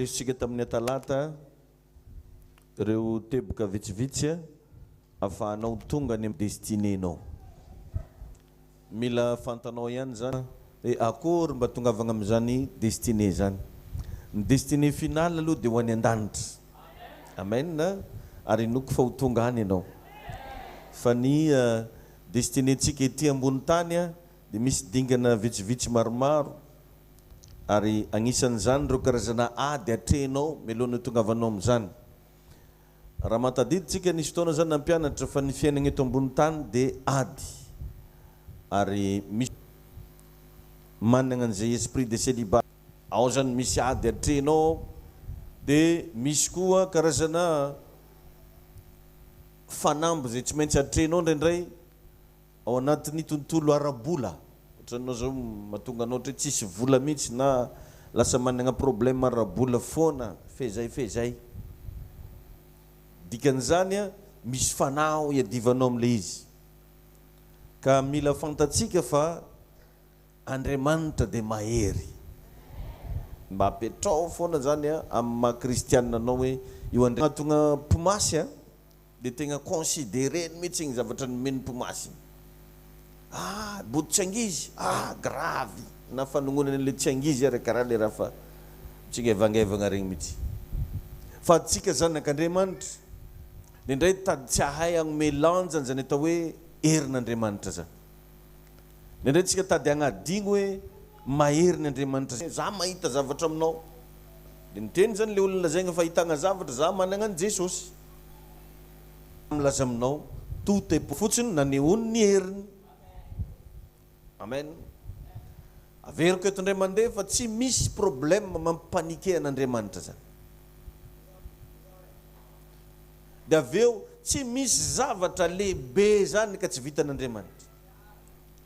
resitsika tamin'ny talata reo teboka vitsivitsy afahanao tonga ny destinénao. Mila fantanao ihany zany akory mba tongavagna amin'izany destiné zany. Ny destiné final aloha dia ho any an-danitra. Amen. Ary noko fa ho tonga any ianao. Fa ny destinéntsika ety ambony tany dia misy dingana vitsivitsy maromaro. Ary agnisan'izany reo karazana ady atrehinao melohany tongavanao amin'izany. Raha matadiditsika nisy fotoana zany nampianatra fa ny fiainana eto ambony tany dia ady. Ary misy manana an'izay esprit de célibat. Ao zany misy ady atrehinao dia misy koa karazana fanambo zay tsy maintsy atrehinao indraindray ao anatin'ny tontolo ara-bola. Ohatranao zao mahatonga anao ohatra tsisy vola mihitsy na lasa manana problème ara-bola foana fezay. Dikan'izany misy fanahy iadivanao amin'ilay izy. Ka mila fantatsika fa Andriamanitra dia mahery. Mba apetrao foana zany amin'ny maha-kristianina anao hoe io Andriamanitra tonga pomasy dia tegna considéré mihitsy igny zavatra nomeny pomasy. Body tsy angizy, gravy na fanongonana le tsy angizy ary karaha le raha fa tsika evangevagna regny mihitsy. Fa atsika zanak'Andriamanitra dia indray tady tsy ahay agnome lanjany zany atao hoe herin'Andriamanitra zany. Indray tsika tady agnadigny hoe mahery ny Andriamanitra. Za mahita zavatra aminao. Dia miteny zany le olona lazaigna fa hitagna zavatra, za manana an Jesosy. Milaza aminao, tout est fotsiny nanehoany ny heriny. Amen. Averiko eto indray mandeha fa tsy misy problème mampanike an'Andriamanitra zany. Dia aveo tsy misy zavatra lehibe zany ka tsy vitan'Andriamanitra.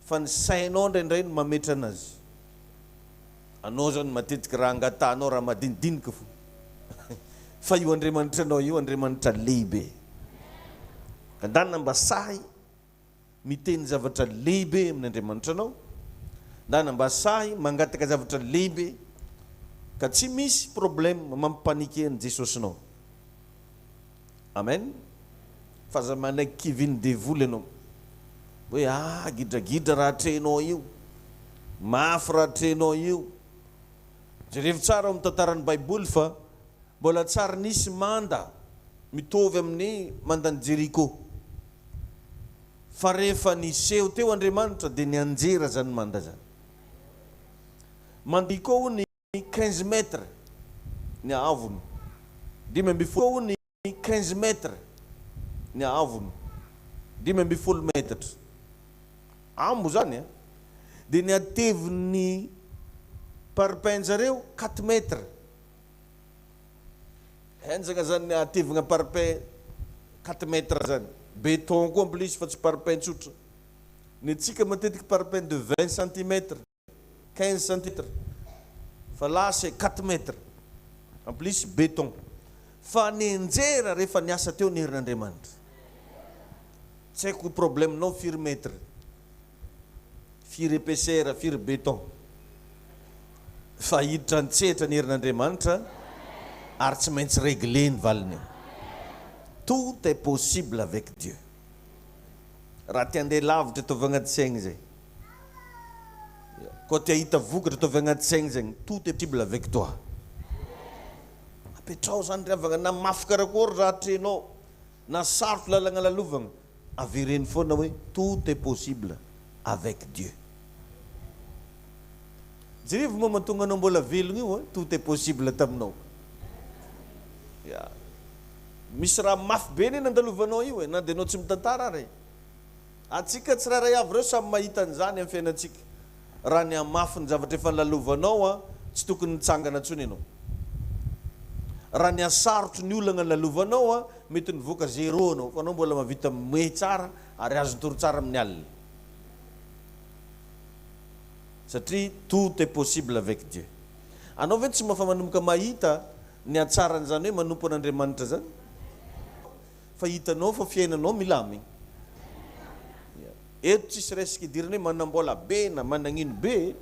Fa ny sainao indraindray no mametra anazy. Anao zany matetika raha angatanao raha madinidinika fo. Fa io Andriamanitra anao io Andriamanitra lehibe. Andana mba sahy miteny zavatra lehibe amin'ny Andriamanitra anao. Andana mba sahy mangataka zavatra lehibe ka tsy misy problème mampanike an Jesosinao. Amen. Fa za manaiky kiviny devoly anao hoe gidragidra raha atrehinao io, mafy raha atrehinao io. Jerevy tsara amin'ny tantaran'ny Baiboly fa mbola tsara nisy manda mitovy amin'ny mandan'i Jeriko. Fa rehefa niseho teo Andriamanitra dia nianjera zany manda zany. Mandiko ny 15 metre ny avony. 15 ny 15 metre ny avony. 15 metatra. Ambo zany dia ny ateviny parpainjareo 4 metre. Henzaka zany ny atevina parpaing 4 metre zany. Béton koa plus fa tsy parpaing tsotra. Ny tsika matetika parpaing de 20 cm, 15 cm. Fa là c'est 4 metre. En plus béton. Fa nianjera rehefa niasa teo ny herin'Andriamanitra. Tsy haiko problème nao firy metre. Firy épaisseur, firy béton. Fa hiditra antsetra ny herin'Andriamanitra ary tsy maintsy réglé ny valiny. Tout est possible avec Dieu. Raha tia andeha lavitra ataovy agnaty saigny zay. Koa tia hita vokatra ataovy agnaty saigny zay. Tout est possible avec toi. Apetrao zany ravagna na mafy karakory raha atrehinao na sarotra lalagna lalovagna. Avereny foana hoe tout est possible avec Dieu. Jerevy moa mahatonga anao mbola velogna io tout est possible taminao. Misy raha mafy be neny andalovanao io na dia anao tsy mitantara ary. Atsika tsirairay avy reo samy mahita an'izany amin'ny fiainantsika. Raha ny amafy ny zavatra efa nilalovanao tsy tokony nitsangana intsony ianao. Raha ny asarotro ny olana nilalovanao mety nivoaka zéro anao. Fa anao mbola mahavita moe tsara ary azo toro tsara amin'ny alina. Satria tout est possible avec Dieu. Anao ve tsy mafa manomboka mahita ny atsaran'izany hoe manompo an'Andriamanitra zany? Fa hitanao fa fiainanao milamy. Eto tsisy resaka idirana hoe manambola be na managnino be,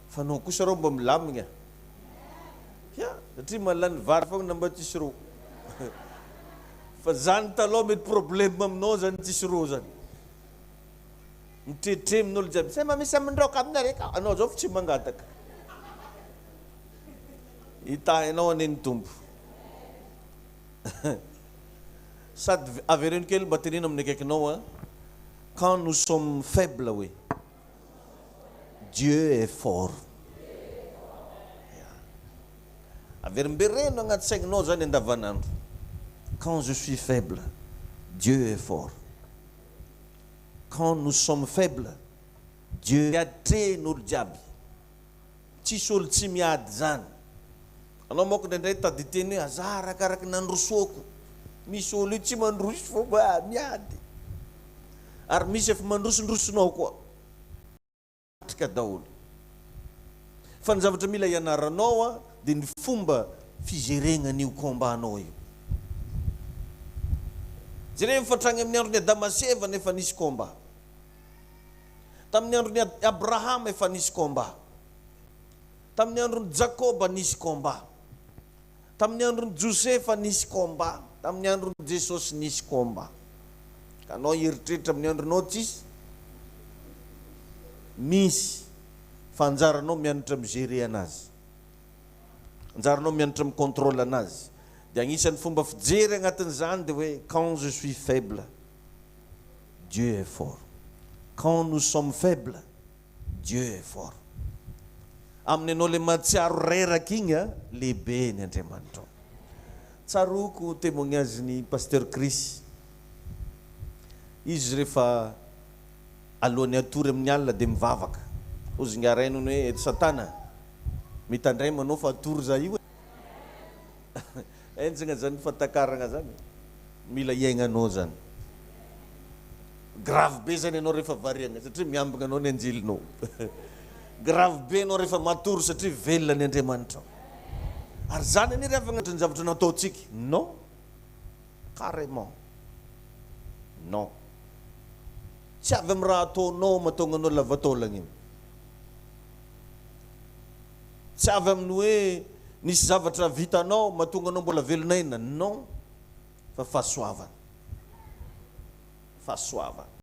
fa anao kosa rao mba milamigna. satria malany vary fogna namba tsisy ro fa zany taloha mety problème aminao zany tsisy ro zany mitretremin'olo jiaby say misy amindroka aminareka anao zao fa tsy mangataka hitahinao aneny tompo sady avereno kely mba tenena amin'ny akaikinao quand nous sommes faibles oui Dieu est fort averimbereno agnaty saigninao zany andavanandro quand je suis faible Dieu est fort quand nous sommes faibles Dieu atren'olo jiaby tsisy olo tsy miady zany anao moko ndraindray taditeny hoe aza arakaraky nandrosoako misy olo io tsy mandroso fomba miady ary misy efa mandrosondrosonao koa trika daholo fa ny zavatra mila ianaranao dia ny fomba fizeregnan'io kombanao io jereo mifatragny amin'ny androny Damaseva nefa nisy komba tamin'ny androny Abrahama efa nisy komba tamin'ny androny Jakoba nisy komba tamin'ny androny Josefa nisy komba tamin'ny androny Jesosy nisy komba ka anao eritreritra amin'ny andronao tsisy misy fa anjaranao mianatra migérer anazy anjaranao mianatra micontrôle anazy dia agnisan'ny fomba fijery agnatin'izany dia hoe quand je suis faible Dieu est fort quand nous sommes faibles Dieu est fort amin'ny anao le matsiaro reraka igny lehibe ny Andriamanitra tsaroko témoignage-ny pasteur Chris izy rehefa alohan'ny atory amin'ny alina dia mivavaka ozy ngarainony hoe satana mitandray manao fa atory za io enjagna zany fatakaragna zany mila iaignanao zany grave be zany anao rehefa variagna satria miambigna anao ny anjelinao grave be anao rehefa matory satria velona ny Andriamanitra ary zany any rehefa ny zavatra nataontsika non carrément non tsy avy amin'ny raha ataonao mahatonga anao lavataolagna iny tsy avy amin'ny hoe nisy zavatra vitanao mahatonga anao mbola velonaina non fa fahasoavana